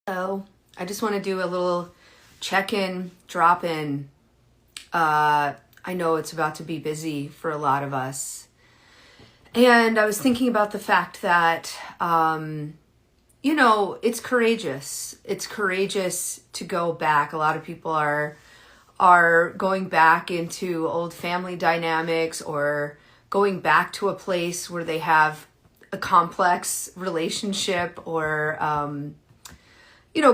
So I just want to do a little check-in, drop-in. I know it's about to be busy for a lot of us. And I was thinking about the fact that, it's courageous. It's courageous to go back. A lot of people are going back into old family dynamics or going back to a place where they have a complex relationship or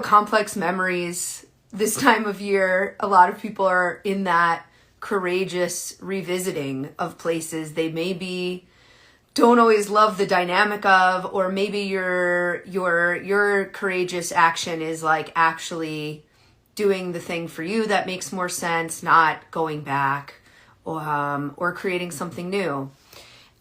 complex memories. This time of year, a lot of people are in that courageous revisiting of places they maybe don't always love the dynamic of, or maybe your courageous action is like actually doing the thing for you that makes more sense, not going back or creating something new.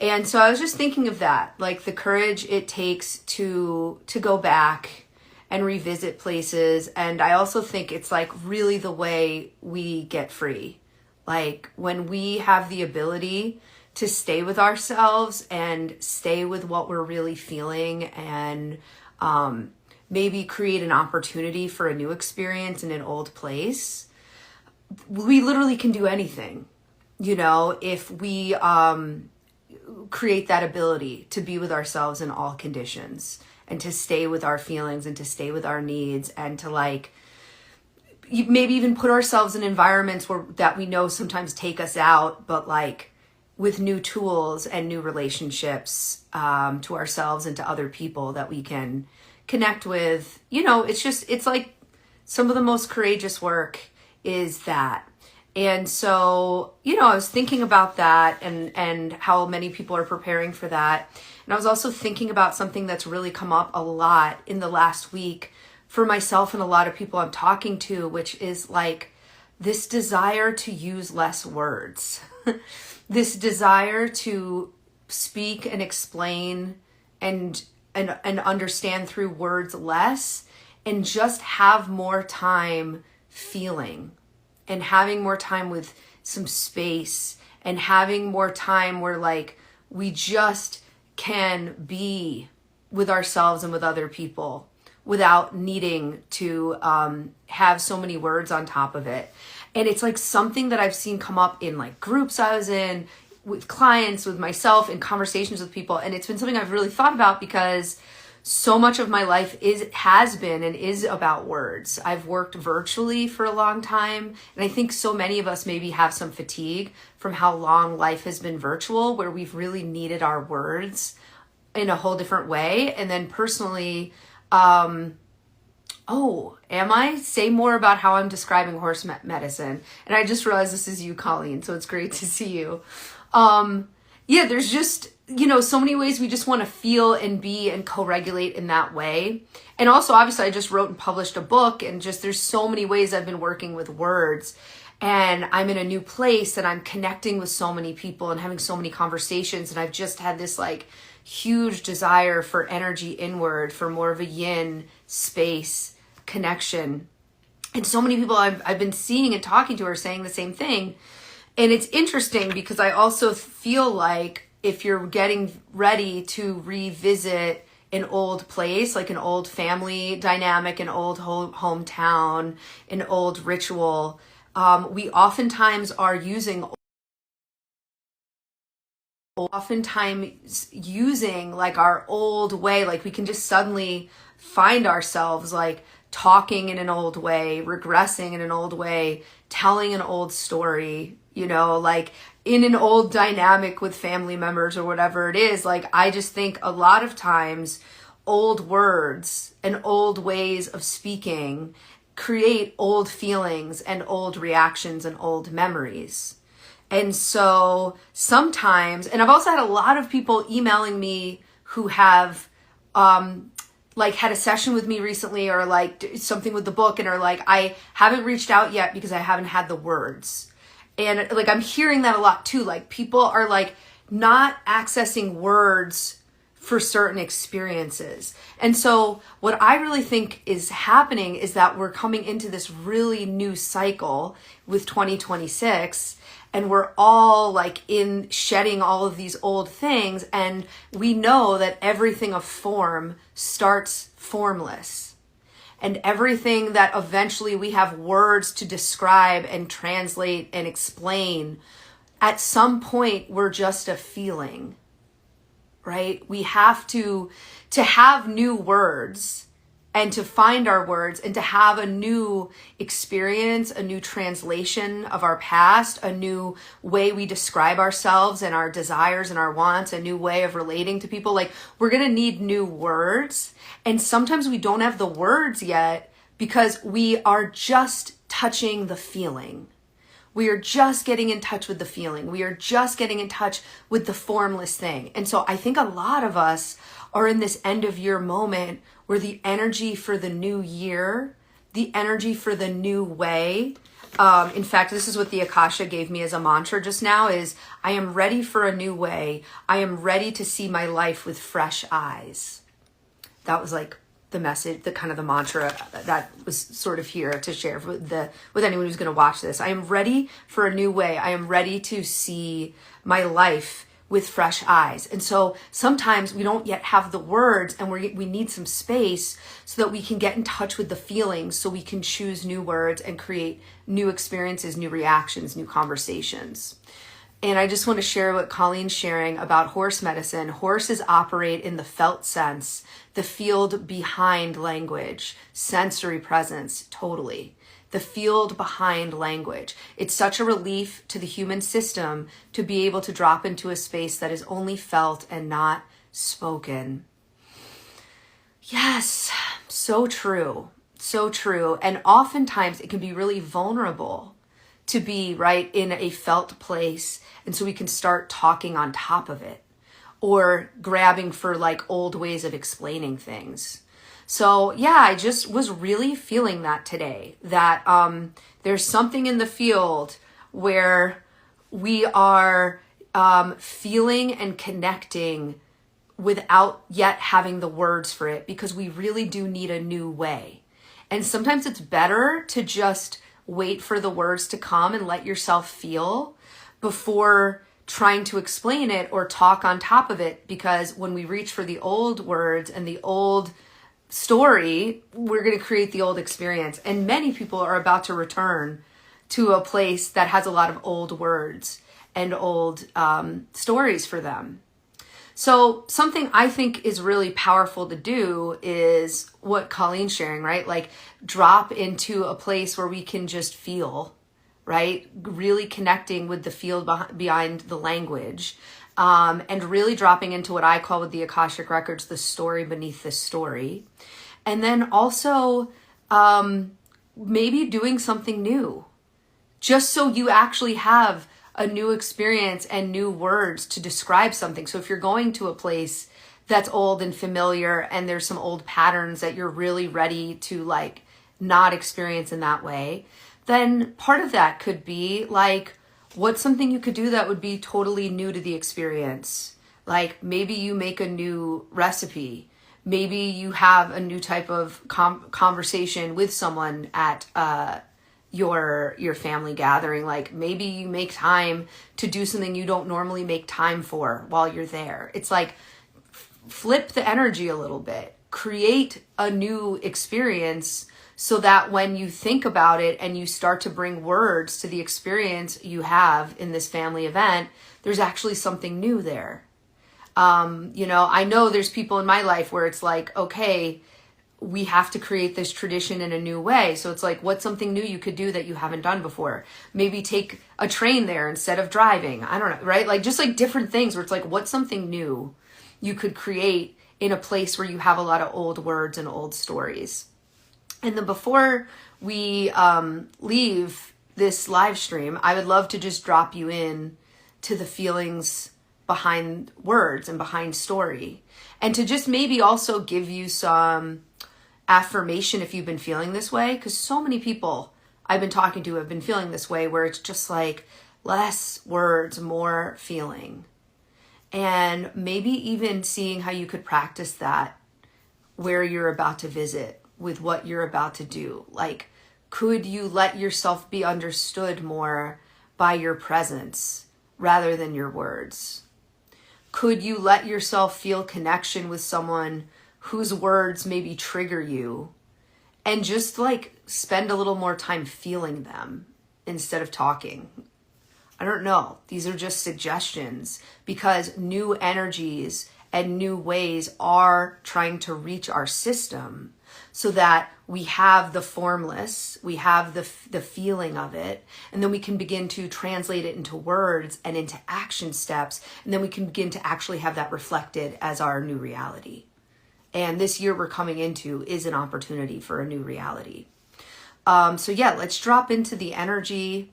And so I was just thinking of that, like the courage it takes to go back and revisit places. And I also think it's like really the way we get free. Like when we have the ability to stay with ourselves and stay with what we're really feeling and maybe create an opportunity for a new experience in an old place, we literally can do anything, if we create that ability to be with ourselves in all conditions and to stay with our feelings and to stay with our needs and to maybe even put ourselves in environments that we know sometimes take us out, but with new tools and new relationships to ourselves and to other people that we can connect with. It's like some of the most courageous work is that. And so, I was thinking about that and how many people are preparing for that. And I was also thinking about something that's really come up a lot in the last week for myself and a lot of people I'm talking to, which is like this desire to use less words, this desire to speak and explain and understand through words less and just have more time feeling and having more time with some space and having more time where we just can be with ourselves and with other people without needing to have so many words on top of it. And it's like something that I've seen come up in groups I was in, with clients, with myself, in conversations with people. And it's been something I've really thought about because so much of my life has been and is about words. I've worked virtually for a long time. And I think so many of us maybe have some fatigue from how long life has been virtual, where we've really needed our words in a whole different way. And then personally, say more about how I'm describing horse medicine. And I just realized this is you, Colleen. So it's great to see you. There's just, so many ways we just want to feel and be and co-regulate in that way. And also, obviously, I just wrote and published a book, and just there's so many ways I've been working with words. And I'm in a new place and I'm connecting with so many people and having so many conversations. And I've just had this huge desire for energy inward, for more of a yin space connection. And so many people I've been seeing and talking to are saying the same thing. And it's interesting because I also feel like if you're getting ready to revisit an old place, like an old family dynamic, an old hometown, an old ritual, we oftentimes are using our old way. We can just suddenly find ourselves talking in an old way, regressing in an old way, telling an old story, in an old dynamic with family members or whatever it is. I just think a lot of times old words and old ways of speaking create old feelings and old reactions and old memories. And so sometimes, and I've also had a lot of people emailing me who have had a session with me recently or something with the book and are I haven't reached out yet because I haven't had the words. And I'm hearing that a lot too. People are not accessing words for certain experiences. And so what I really think is happening is that we're coming into this really new cycle with 2026, and we're all in shedding all of these old things. And we know that everything of form starts formless. and everything that eventually we have words to describe and translate and explain, at some point we're just a feeling, right? We have to have new words and to find our words and to have a new experience, a new translation of our past, a new way we describe ourselves and our desires and our wants, a new way of relating to people. Like, we're going to need new words. And sometimes we don't have the words yet because we are just touching the feeling. We are just getting in touch with the feeling. We are just getting in touch with the formless thing. And so I think a lot of us are in this end of year moment where the energy for the new year, the energy for the new way, in fact, this is what the Akasha gave me as a mantra just now, is I am ready for a new way. I am ready to see my life with fresh eyes. That was like the message, the kind of the mantra that was sort of here to share with anyone who's going to watch this. I am ready for a new way. I am ready to see my life with fresh eyes. And so sometimes we don't yet have the words, and we need some space so that we can get in touch with the feelings, so we can choose new words and create new experiences, new reactions, new conversations. And I just want to share what Colleen's sharing about horse medicine. Horses operate in the felt sense, the field behind language, sensory presence, totally. The field behind language. It's such a relief to the human system to be able to drop into a space that is only felt and not spoken. Yes, so true. So true. And oftentimes it can be really vulnerable to be right in a felt place. And so we can start talking on top of it or grabbing for like old ways of explaining things. So yeah, I just was really feeling that today, that there's something in the field where we are feeling and connecting without yet having the words for it, because we really do need a new way. And sometimes it's better to just wait for the words to come and let yourself feel before trying to explain it or talk on top of it, because when we reach for the old words and the old story, we're going to create the old experience. And many people are about to return to a place that has a lot of old words and old stories for them. So something I think is really powerful to do is what Colleen's sharing, right? Like, drop into a place where we can just feel, right? Really connecting with the field behind the language. And really dropping into what I call with the Akashic Records, the story beneath the story. And then also maybe doing something new, just so you actually have a new experience and new words to describe something. So if you're going to a place that's old and familiar and there's some old patterns that you're really ready to like not experience in that way, then part of that could be like, what's something you could do that would be totally new to the experience? Like, maybe you make a new recipe. Maybe you have a new type of conversation with someone at your family gathering. Like, maybe you make time to do something you don't normally make time for while you're there. It's like, flip the energy a little bit. Create a new experience, so that when you think about it and you start to bring words to the experience you have in this family event, there's actually something new there. I know there's people in my life where it's like, okay, we have to create this tradition in a new way. So it's like, what's something new you could do that you haven't done before? Maybe take a train there instead of driving. I don't know, right? Like, just like different things where it's like, what's something new you could create in a place where you have a lot of old words and old stories. And then before we leave this live stream, I would love to just drop you in to the feelings behind words and behind story. And to just maybe also give you some affirmation if you've been feeling this way. Because so many people I've been talking to have been feeling this way, where it's just like less words, more feeling. And maybe even seeing how you could practice that where you're about to visit, with what you're about to do. Like, could you let yourself be understood more by your presence rather than your words? Could you let yourself feel connection with someone whose words maybe trigger you, and just like spend a little more time feeling them instead of talking. I don't know. These are just suggestions because new energies and new ways are trying to reach our system so that we have the formless, we have the feeling of it, and then we can begin to translate it into words and into action steps, and then we can begin to actually have that reflected as our new reality. And this year we're coming into is an opportunity for a new reality. So yeah, let's drop into the energy.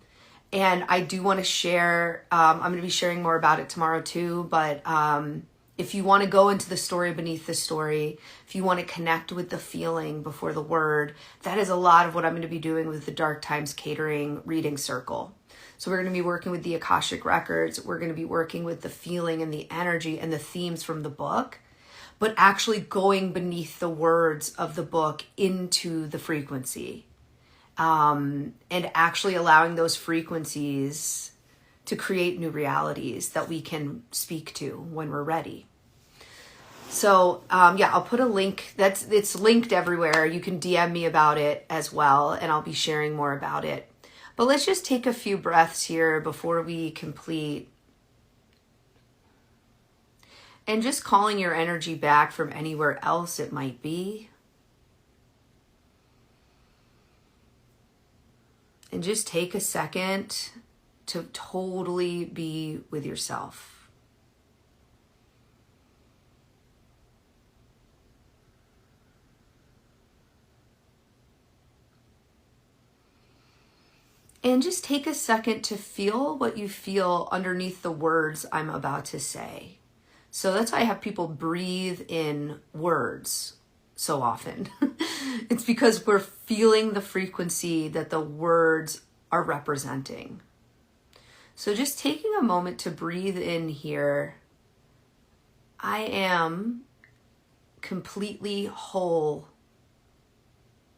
And I do want to share, I'm going to be sharing more about it tomorrow too, but if you want to go into the story beneath the story, if you want to connect with the feeling before the word, that is a lot of what I'm going to be doing with the Dark Times Catering Reading Circle. So we're going to be working with the Akashic Records. We're going to be working with the feeling and the energy and the themes from the book, but actually going beneath the words of the book into the frequency. And actually allowing those frequencies to create new realities that we can speak to when we're ready. So yeah, I'll put a link. It's linked everywhere. You can DM me about it as well, and I'll be sharing more about it. But let's just take a few breaths here before we complete. And just calling your energy back from anywhere else it might be. And just take a second to totally be with yourself. And just take a second to feel what you feel underneath the words I'm about to say. So that's why I have people breathe in words so often. It's because we're feeling the frequency that the words are representing. So just taking a moment to breathe in here. I am completely whole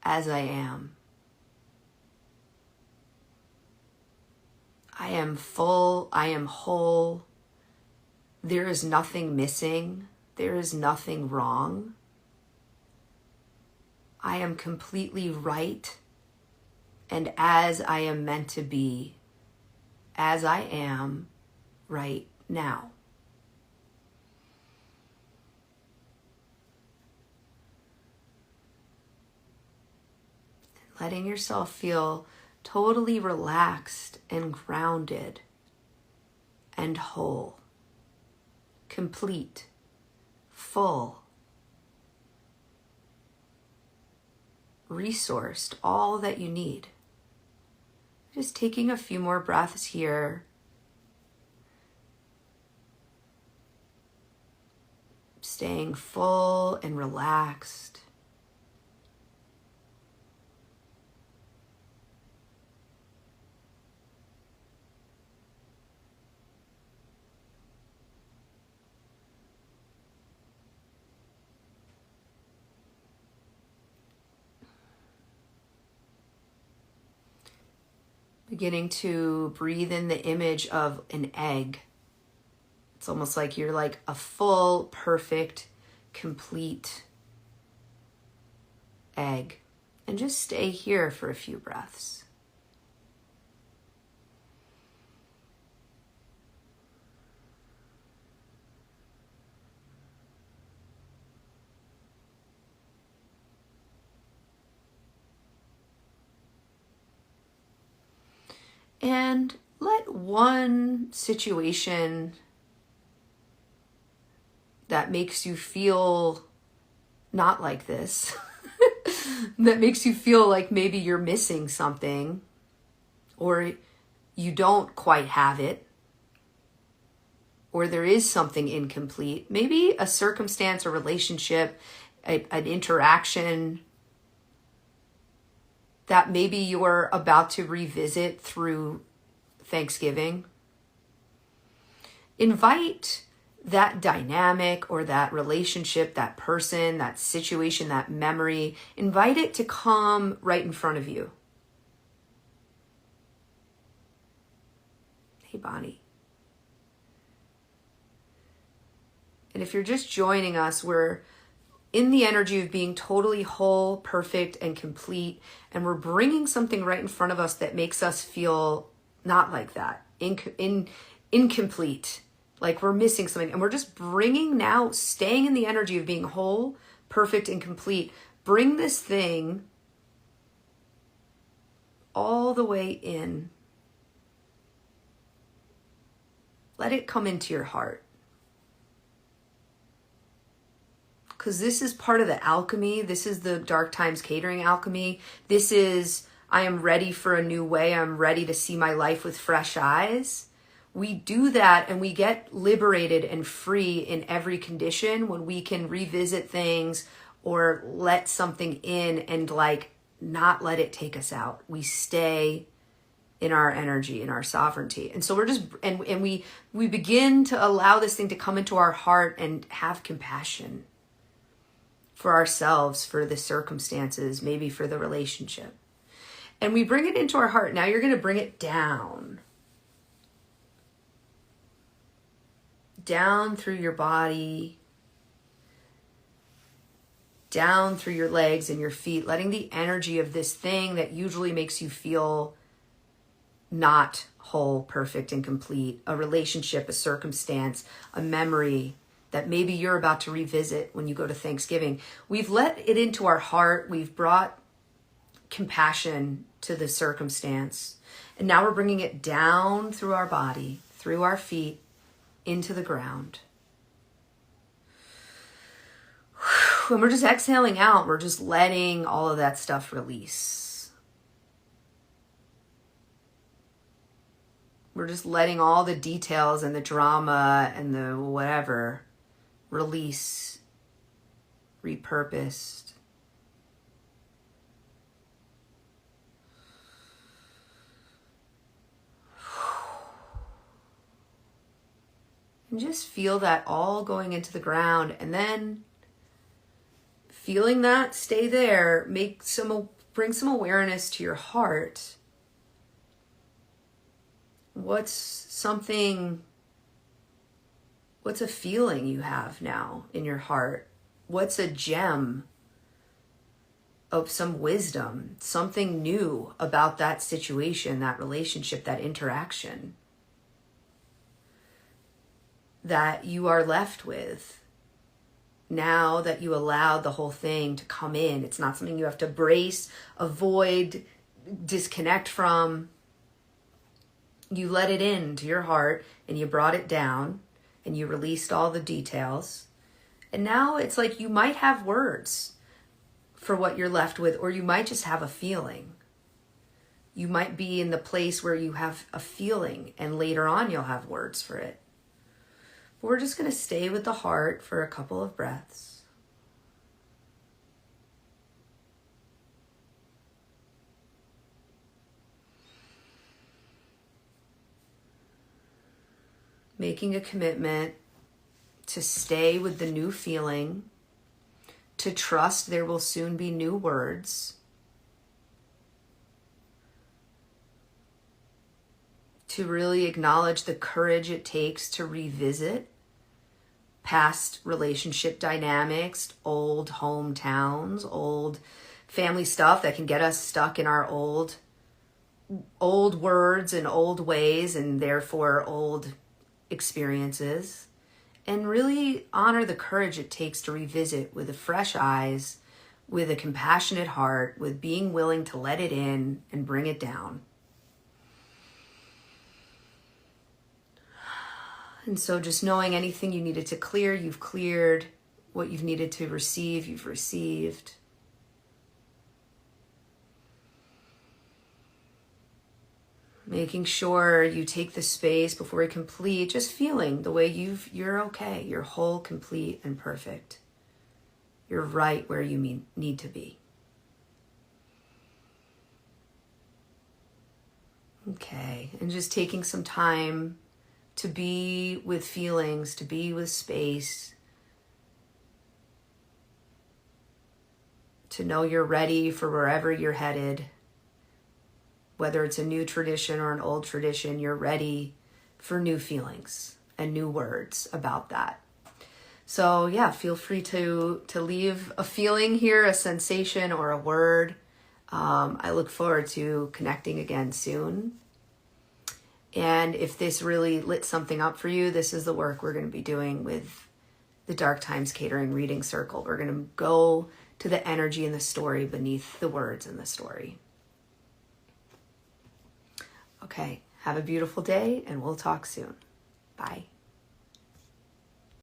as I am. I am full, I am whole. There is nothing missing. There is nothing wrong. I am completely right and as I am meant to be, as I am right now. Letting yourself feel totally relaxed and grounded and whole, complete, full, resourced, all that you need. Just taking a few more breaths here. Staying full and relaxed. Beginning to breathe in the image of an egg. It's almost like you're like a full, perfect, complete egg. And just stay here for a few breaths. And let one situation that makes you feel not like this, that makes you feel like maybe you're missing something or you don't quite have it, or there is something incomplete, maybe a circumstance, a relationship, an interaction that maybe you're about to revisit through Thanksgiving. Invite that dynamic or that relationship, that person, that situation, that memory, invite it to come right in front of you. Hey, Bonnie. And if you're just joining us, we're in the energy of being totally whole, perfect, and complete. And we're bringing something right in front of us that makes us feel not like that, incomplete, like we're missing something. And we're just bringing now, staying in the energy of being whole, perfect, and complete. Bring this thing all the way in. Let it come into your heart. Because this is part of the alchemy. This is the Dark Times Catering alchemy. This is, I am ready for a new way. I'm ready to see my life with fresh eyes. We do that and we get liberated and free in every condition when we can revisit things or let something in and like not let it take us out. We stay in our energy, in our sovereignty. And so we're just, and we begin to allow this thing to come into our heart and have compassion for ourselves, for the circumstances, maybe for the relationship. And we bring it into our heart. Now you're going to bring it down. Down through your body. Down through your legs and your feet. Letting the energy of this thing that usually makes you feel not whole, perfect, and complete. A relationship, a circumstance, a memory that maybe you're about to revisit when you go to Thanksgiving. We've let it into our heart. We've brought compassion to the circumstance. And now we're bringing it down through our body, through our feet, into the ground. When we're just exhaling out, we're just letting all of that stuff release. We're just letting all the details and the drama and the whatever release, repurposed. And just feel that all going into the ground, and then feeling that, stay there, bring some awareness to your heart. What's a feeling you have now in your heart? What's a gem of some wisdom, something new about that situation, that relationship, that interaction that you are left with now that you allowed the whole thing to come in? It's not something you have to brace, avoid, disconnect from. You let it into your heart and you brought it down and you released all the details. And now it's like you might have words for what you're left with, or you might just have a feeling. You might be in the place where you have a feeling and later on you'll have words for it. But we're just going to stay with the heart for a couple of breaths. Making a commitment to stay with the new feeling, to trust there will soon be new words, to really acknowledge the courage it takes to revisit past relationship dynamics, old hometowns, old family stuff that can get us stuck in our old words and old ways, and therefore old experiences, and really honor the courage it takes to revisit with fresh eyes, with a compassionate heart, with being willing to let it in and bring it down. And so just knowing anything you needed to clear, you've cleared. What you've needed to receive, you've received. Making sure you take the space before you complete, just feeling the way you're okay. You're whole, complete, and perfect. You're right where you need to be. Okay, and just taking some time to be with feelings, to be with space, to know you're ready for wherever you're headed. Whether it's a new tradition or an old tradition, you're ready for new feelings and new words about that. So yeah, feel free to leave a feeling here, a sensation or a word. I look forward to connecting again soon. And if this really lit something up for you, this is the work we're going to be doing with the Dark Times Catering Reading Circle. We're going to go to the energy and the story beneath the words in the story. Okay, have a beautiful day, and we'll talk soon. Bye.